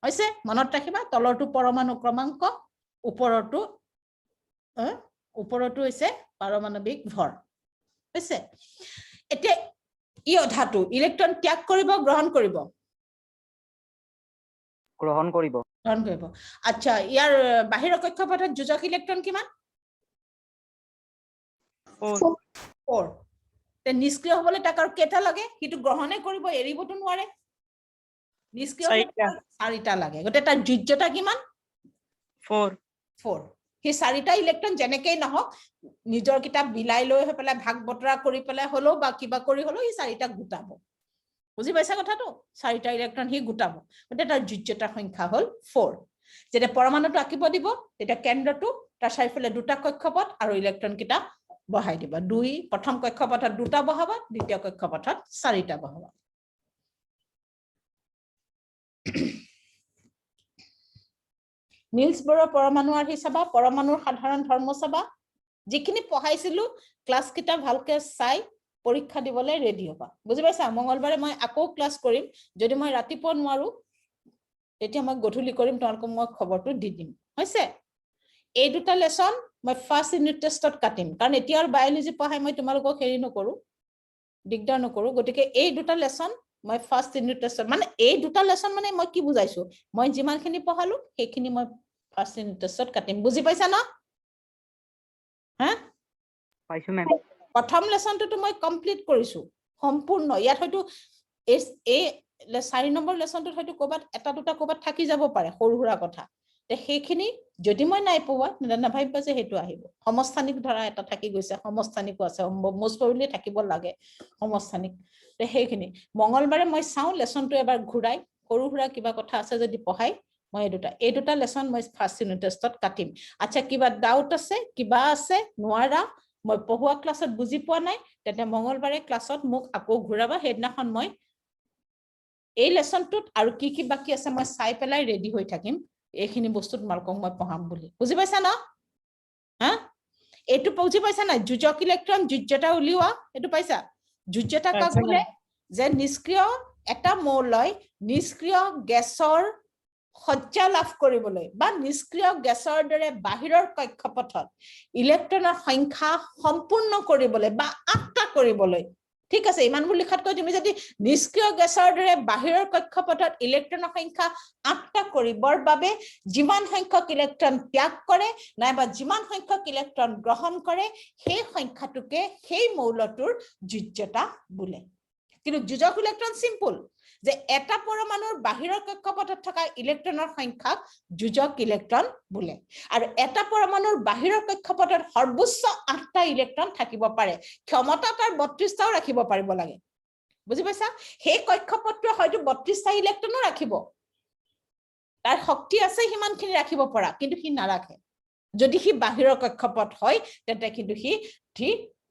হৈছে মনত ৰাখিবা তলৰটো পৰমাণু ক্ৰমাংক ওপৰটো হৈছে পাৰমাণৱিক ভৰ হৈছে এতিয়া ই অধাতু ইলেক্ট্ৰন ত্যাগ কৰিব গ্ৰহণ কৰিব গ্ৰহণ কৰিব আচ্ছা ইয়াৰ বাহিৰৰ কক্ষপথত যোজক ইলেক্ট্ৰন কিমান 4 তে নিষ্ক্ৰিয় হ'বলৈ তাক আৰু কেইটা লাগে হিটো গ্ৰহণে কৰিব এৰিবটো নোৱাৰে নিষ্ক্ৰিয় হ'লে চাৰিটা লাগে গতে তাৰ যোজ্যতা কিমান 4 সেই চাৰিটা ইলেক্ট্ৰন যেনেকৈ নহওক নিজৰ কিতাপ বিলাই লৈ হৈ পেলাই ভাগ বতৰা কৰি পেলাই হলো বা কিবা কৰি হলো এই চাৰিটা গোটাব বুজি পাইছা কথাটো চাৰিটা ইলেক্ট্ৰন হি গোটাব গতে তাৰ যোজ্যতাৰ সংখ্যা হল 4 যেতিয়া পৰমাণুটো আঁকিব দিব তেতিয়া কেন্দ্ৰটো তাৰ চাৰিফালে দুটা কক্ষপথ আৰু ইলেক্ট্ৰন কিটা বহাই দিবা দুই প্ৰথম কক্ষপথত দুটা বহাবা দ্বিতীয় কক্ষপথত চাৰিটা বহাবা নিলছ বৰৰ পৰমাণু আৰ্হি চাবা পৰমাণুৰ সাধাৰণ ধৰ্ম চাবা যিখিনি পঢ়াইছিলো ক্লাস কিটা ভালকে চাই পৰীক্ষা দিবলৈ ৰেডি হ'বা বুজি পাইছা মঙ্গলবাৰে মই আকৌ ক্লাস কৰিম যদি মই ৰাতিপুৱা নোৱাৰো তেতিয়া মই গধূলি কৰিম তোমালোকক মই খবৰটো দি দিম হৈছে এই দুটা লেসন মই ফাৰ্স্ট ইউনিট টেষ্টত কাটিম কাৰণ এতিয়া আৰু বায়োলজি পঢ়াই মই তোমালোকক হেৰি নকৰো দিগদাৰ নকৰো গতিকে এই দুটা লেসন মই ফাৰ্স্ট ইউনিট টেষ্টত মানে এই দুটা লেসন মানে মই কি বুজাইছো মই যিমানখিনি পঢ়ালো সেইখিনি মই ফাৰ্স্ট ইউনিট টেষ্টত কাটিম বুজি পাইছা না হা পাইছো মেম প্ৰথম লেসনটো মই কমপ্লিট কৰিছো সম্পূৰ্ণ ইয়াত হয়তো এই 4 নম্বৰ লেসনটোত হয়তো ক'বাত এটা দুটা ক'বাত থাকি যাব পাৰে সৰু সুৰা কথা তে সেইখিনি যদি মই নাই পোৱা নাভাবিবা যে হেতু আহিব সমস্থানিক ধৰা এটা থাকি গৈছে সমস্থানিকো আছে মোষ্ট প্ৰবলি থাকিব লাগে সমস্থানিক তে সেইখিনি মঙ্গলবাৰে মই চাও লেসনটো এবাৰ ঘুৰাই সৰু সুৰা কিবা কথা আছে যদি পঢ়াই মই এই দুটা লেসন মই ফাৰ্স্ট ইউনিট টেষ্টত কাটিম আচ্ছা কিবা ডাউট আছে কিবা আছে নোৱাৰা মই পঢ়ুৱা ক্লাছত বুজি পোৱা নাই তেতে মঙ্গলবাৰে ক্লাছত মোক আকৌ ঘুৰাবা হেদিনাখন মই এই লেসনটোত আৰু কি বাকি আছে মই চাই পেলাই ৰেডি হৈ থাকিম এইখিনি বস্তু তোমালোকক মই পঢ়াম বুলি বুজি পাইছা না হা এইটো বুজি পাইছা না যোজক ইলেক্ট্ৰন যোজ্যতা উলিওৱা এইটো পাইছা যোজ্যতা কাক বোলে যে নিষ্ক্ৰিয় এটা মৌলয় নিষ্ক্ৰিয় গেছৰ সজ্জা লাভ কৰিবলৈ বা নিষ্ক্ৰিয় গেছৰ দৰে বাহিৰৰ কক্ষপথত ইলেক্ট্ৰনৰ সংখ্যা সম্পূৰ্ণ কৰিবলৈ বা আটকা কৰিবলৈ ঠিক আছে ইমানবোৰ লিখাতকৈ তুমি যদি নিষ্ক্ৰিয় গেছৰ দৰে বাহিৰৰ কক্ষপথত ইলেক্ট্ৰনৰ সংখ্যা আটকা কৰিবৰ বাবে যিমান সংখ্যক ইলেক্ট্ৰন ত্যাগ কৰে নাইবা যিমান সংখ্যক ইলেক্ট্ৰন গ্ৰহণ কৰে সেই সংখ্যাটোকে সেই মৌলটোৰ যোজ্যতা বোলে কিন্তু যোজক ইলেক্ট্ৰন সিম্পল যে এটা পৰমাণুৰ বাহিৰৰ কক্ষপথত থকা ইলেক্ট্ৰনৰ সংখ্যাক যোজক ইলেক্ট্ৰন বোলে আৰু এটা পৰমাণুৰ বাহিৰৰ কক্ষপথত সৰ্বোচ্চ 8টা ইলেক্ট্ৰন থাকিব পাৰে ক্ষমতা তাৰ 32টাও ৰাখিব পাৰিব লাগে বুজি পাইছা সেই কক্ষপথটো হয়তো 32টা ইলেক্ট্ৰনো ৰাখিব তাৰ শক্তি আছে হিমানখিনি ৰাখিব পৰা কিন্তু সি নাৰাখে যদি সি বাহিৰৰ কক্ষপথ হয় তেন্তে কিন্তু সি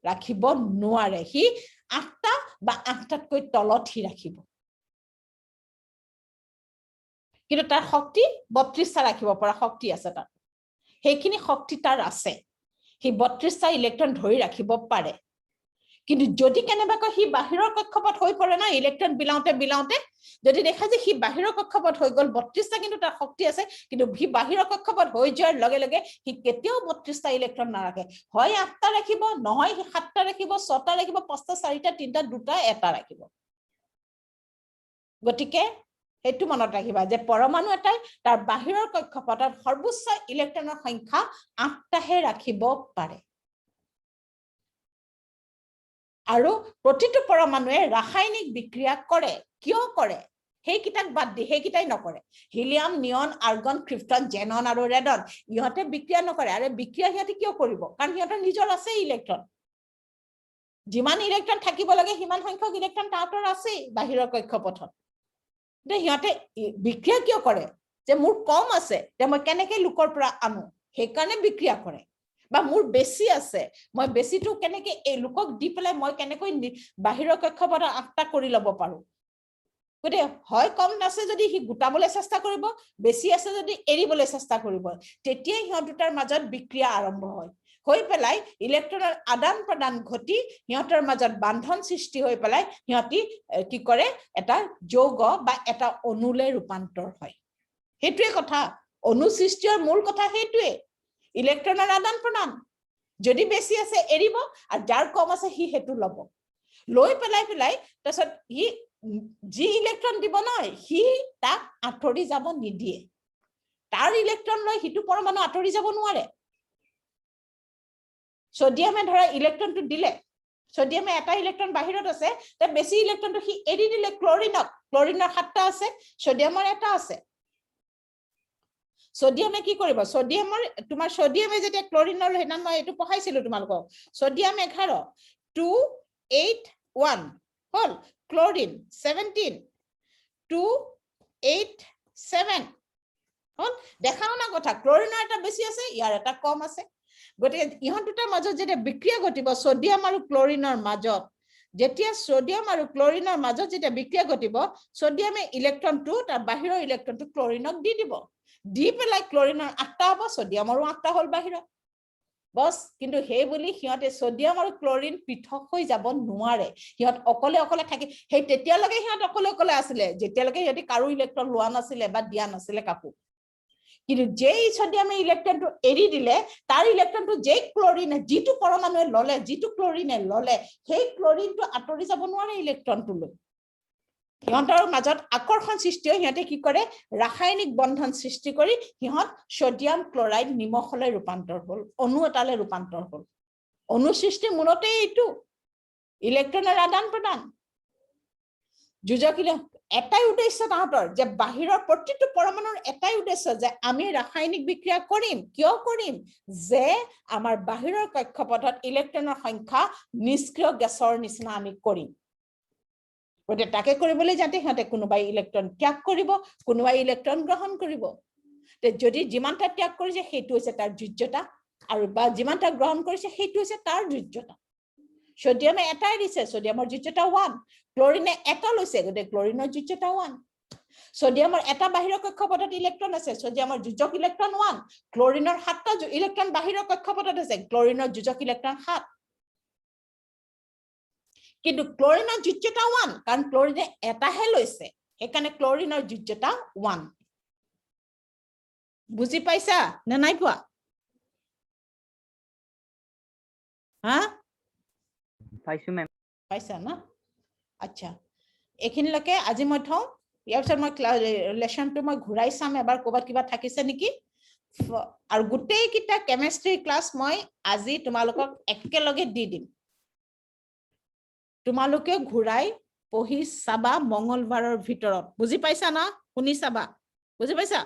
ৰাখিব নোৱাৰে সি 8টা বা 8টাতকৈ তলত সি ৰাখিব কিন্তু তাৰ শক্তি 32টা ৰাখিব পৰা শক্তি আছে তাৰ সেইখিনি শক্তি তাৰ আছে সি 32টা ইলেক্ট্ৰন ধৰি ৰাখিব পাৰে কিন্তু যদি কেনেবাকৈ সি বাহিৰৰ কক্ষপথ হৈ পৰে না ইলেক্ট্ৰন বিলাওতে যদি দেখা যে সি বাহিৰৰ কক্ষপথ হৈ গল 32টা কিন্তু তাৰ শক্তি আছে কিন্তু সি বাহিৰৰ কক্ষপথ হৈ যোৱাৰ লগে লগে সি কেতিয়াও 32টা ইলেক্ট্ৰন নাৰাখে হয় 8টা ৰাখিব নহয় সি 7টা ৰাখিব 6টা ৰাখিব 5টা 4টা 3টা 2টা 1টা ৰাখিব গতিকে সেইটো মনত ৰাখিবা যে পৰমাণু এটাই তাৰ বাহিৰৰ কক্ষপথত সৰ্বোচ্চ ইলেক্ট্ৰনৰ সংখ্যা 8টাহে ৰাখিব পাৰে আৰু প্ৰতিটো পৰমাণুৱে ৰাসায়নিক বিক্ৰিয়া কৰে কিয় কৰে সেইকিটাক বাদ দি সেইকিটাই নকৰে হিলিয়াম নিয়ন আৰ্গন ক্ৰিপ্টন জেনন আৰু ৰেডন ইহঁতে বিক্ৰিয়া নকৰে আৰু বিক্ৰিয়া সিহঁতে কিয় কৰিব কাৰণ সিহঁতৰ নিজৰ আছে ইলেক্ট্ৰন যিমান ইলেক্ট্ৰন থাকিব লাগে সিমান সংখ্যক ইলেক্ট্ৰন তাহাঁতৰ আছে বাহিৰৰ কক্ষপথত তে সিহঁতে বিক্ৰিয়া কিয় কৰে যে মোৰ কম আছে তে মই কেনেকৈ লোকৰ পৰা আনো সেইকাৰণে বিক্ৰিয়া কৰে বা মোৰ বেছি আছে মই বেছিটো কেনেকৈ এই লোকক দি পেলাই মই কেনেকৈ বাহিৰৰ কক্ষপথত 8টা কৰি ল'ব পাৰো গতিকে হয় কম আছে যদি সি গোটাবলৈ চেষ্টা কৰিব বেছি আছে যদি এৰিবলৈ চেষ্টা কৰিব তেতিয়াই সিহঁত দুটাৰ মাজত বিক্ৰিয়া আৰম্ভ হয় হৈ পেলাই ইলেক্ট্ৰনৰ আদান প্ৰদান ঘটি সিহঁতৰ মাজত বান্ধন সৃষ্টি হৈ পেলাই সিহঁতি কি কৰে এটা যৌগ বা এটা অণুলে ৰূপান্তৰ হয় সেইটোৱে কথা অণু সৃষ্টিৰ মূল কথা সেইটোৱে ইলেক্ট্ৰনৰ আদান প্ৰদান যদি বেছি আছে এৰিব আৰু যাৰ কম আছে সি হেতু ল'ব লৈ পেলাই তাৰছত সি যি ইলেক্ট্ৰন দিব নহয় সি তাক আঁতৰি যাব নিদিয়ে তাৰ ইলেক্ট্ৰন লৈ হিটো পৰমাণু আঁতৰি যাব নোৱাৰে সোডিয়ামে ধৰা ইলেক্ট্ৰনটো দিলে সোডিয়ামে এটা ইলেক্ট্ৰন বাহিৰত আছে তে বেছি ইলেক্ট্ৰনটো সি এৰি দিলে ক্লোৰিনৰ 7টা আছে সোডিয়ামৰ এটা আছে সোডিয়ামে কি কৰিব সোডিয়ামৰ তোমাৰ সোডিয়ামে যেতিয়া ক্লোৰিনৰ হেনা মই এটো পঢ়াইছিলো তোমালোকক সোডিয়াম 11 2 8 1 হল ক্লোৰিন 17 2 8 7 হল দেখাও না কথা ক্লোৰিনৰ এটা বেছি আছে ইয়াৰ এটা কম আছে গতিকে ইহঁত দুটাৰ মাজত যেতিয়া বিক্ৰিয়া ঘটিব সোডিয়াম আৰু ক্লোৰিনৰ মাজত যেতিয়া সোডিয়াম আৰু ক্লোৰিনৰ মাজত যেতিয়া বিক্ৰিয়া ঘটিব সোডিয়ামে ইলেক্ট্ৰনটো তাৰ বাহিৰৰ ইলেক্ট্ৰনটো ক্লোৰিনক দি দিব দি পেলাই ক্লোৰিনৰ 8টা হ'ব সোডিয়ামৰো 8টা হ'ল বাহিৰত বস কিন্তু সেই বুলি সিহঁতে সোডিয়াম আৰু ক্লোৰিন পৃথক হৈ যাব নোৱাৰে সিহঁত অকলে থাকি সেই তেতিয়ালৈকে সিহঁত অকলে আছিলে যেতিয়ালৈকে সিহঁতে কাৰো ইলেক্ট্ৰন লোৱা নাছিলে বা দিয়া নাছিলে কাকো কিন্তু যেই সোডিয়ামে ইলেক্ট্ৰনটো এৰি দিলে তাৰ ইলেক্ট্ৰনটো যে ক্লোৰিনে যিটো পৰমাণুৱে ললে যিটো ক্লোৰিনে ললে সেই ক্লোৰিনটো আঁতৰি যাব নোৱাৰে ইলেক্ট্ৰনটো লৈ সিহঁতৰ মাজত আকৰ্ষণ সৃষ্টি হৈ সিহঁতে কি কৰে ৰাসায়নিক বন্ধন সৃষ্টি কৰি সিহঁত সোডিয়াম ক্লোৰাইড নিমখলৈ ৰূপান্তৰ হ'ল অণু এটালৈ ৰূপান্তৰ হ'ল অণু সৃষ্টি মূলতে এইটো ইলেক্ট্ৰনৰ আদান প্ৰদান যুজকিলে এটাই উদ্দেশ্য তাহাঁতৰ যে বাহিৰৰ প্ৰতিটো পৰমাণুৰ এটাই উদ্দেশ্য যে আমি ৰাসায়নিক বিক্ৰিয়া কৰিম কিয় কৰিম যে আমাৰ বাহিৰৰ কক্ষপথত ইলেক্ট্ৰনৰ সংখ্যা নিষ্ক্ৰিয় গেছৰ নিচিনা আমি কৰিম গতিকে তাকে কৰিবলৈ যাতে সিহঁতে কোনোবাই ইলেক্ট্ৰন ত্যাগ কৰিব কোনোবাই ইলেক্ট্ৰন গ্ৰহণ কৰিব তে যদি যিমানটা ত্যাগ কৰিছে সেইটো হৈছে তাৰ যোগ্যতা আৰু বা যিমানটা গ্ৰহণ কৰিছে সেইটো হৈছে তাৰ যোগ্যতা সোডিয়ামে এটাই দিছে সোডিয়ামৰ যোগ্যতা 1 ক্লোৰিনে এটা লৈছে গতিকে ক্লোৰিনৰ যোগ্যতা 1 সোডিয়ামৰ এটা বাহিৰৰ কক্ষপথত ইলেক্ট্ৰন আছে সোডিয়ামৰ যোজক ইলেক্ট্ৰন 1 ক্লোৰিনৰ 7টা ইলেক্ট্ৰন বাহিৰৰ কক্ষপথত আছে ক্লোৰিনৰ যোজক ইলেক্ট্ৰন 7 কিন্তু ক্লোৰিনৰ যোগ্যতা 1 কাৰণ ক্লোৰিনে এটাহে লৈছে সেইকাৰণে ক্লোৰিনৰ যোগ্যতা 1 বুজি পাইছা নে নাই পোৱা হা পাইছো মেম পাইছা না আচ্ছা এখিনলৈকে আজি মই থওঁ ইয়াৰ পিছত মই লেসনটো মই ঘূৰাই চাম এবাৰ ক'বাত কিবা থাকিছে নেকি আৰু গোটেই কিটা কেমিষ্ট্ৰি ক্লাছ মই আজি তোমালোকক একেলগে দি দিম তোমালোকে ঘূৰাই পঢ়ি চাবা মঙ্গলবাৰৰ ভিতৰত বুজি পাইছা না শুনি চাবা বুজি পাইছা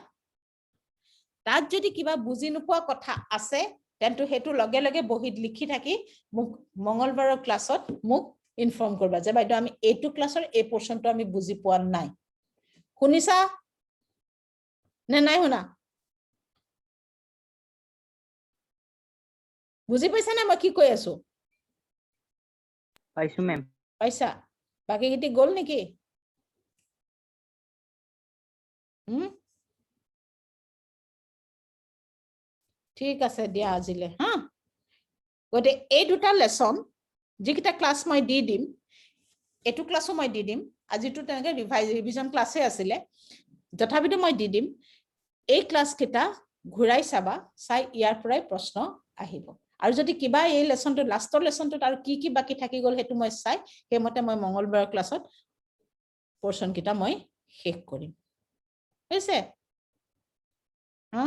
তাত যদি কিবা বুজি নোপোৱা কথা আছে তেন্তে হেতু লগে লগে বহিত লিখি থাকি মোক মঙ্গলবাৰৰ ক্লাছত মোক ইনফৰ্ম কৰবা যে বাইদেউ আমি এইটো ক্লাছৰ এই পোৰশনটো আমি বুজি পোৱা নাই শুনিছা নে নাই শুনা বুজি পাইছা না মই কি কৈ আছো পাইছো মেম পাইছা বাকি কিটি গল নেকি ঠিক আছে দিয়া আজিলে হা গতে এই দুটা লেসন যিকিটা ক্লাছ মই দি দিম এটু ক্লাছো মই দি দিম আজিটো তেনেকে ৰিভিজন ক্লাছে আছিলে তথাপিতো মই দি দিম এই ক্লাছ কিটা ঘূৰাই চাবা চাই ইয়াৰ পৰাই প্ৰশ্ন আহিব আৰু যদি কিবা এই লেসনটো লাষ্টৰ লেসনটোত আৰু কি বাকি থাকি গল হেতু মই চাই হেমতে মই মঙ্গলবাৰৰ ক্লাছত পোৰ্শন কিটা মই শেষ কৰিম হৈছে হা